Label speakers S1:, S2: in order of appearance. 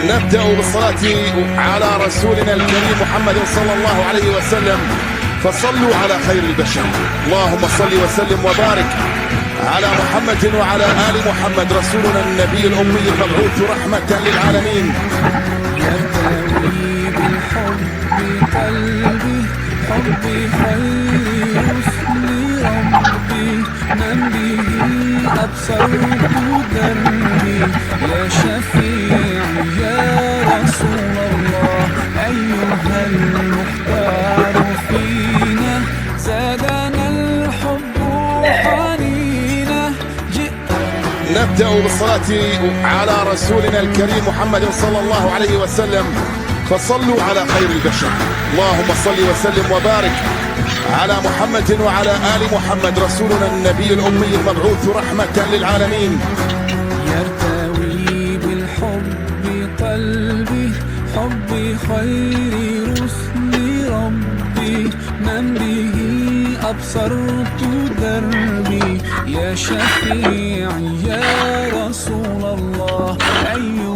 S1: نبدأ بالصلاة على رسولنا الكريم محمد صلى الله عليه وسلم، فصلوا على خير البشر. اللهم صل وسلم وبارك على محمد وعلى آل محمد رسولنا النبي الأمي المبعوث رحمة للعالمين.
S2: يرتوي بالحب قلبي، حبي خير رسل ربي، من به أبصرت دربي. يا شفيعي يا رسول الله، أيها المختار فينا، زادنا الحب حنينا.
S1: نبدأ بالصلاة على رسولنا الكريم محمد صلى الله عليه وسلم، فصلوا على خير البشر. اللهم صل وسلم وبارك على محمد وعلى آل محمد رسولنا النبي الأمي المبعوث رحمة للعالمين.
S2: يرتوي بالحب قلبي، حبي خير رسل ربي، من به أبصرت دربي. يا شفيعي يا رسول الله، أيها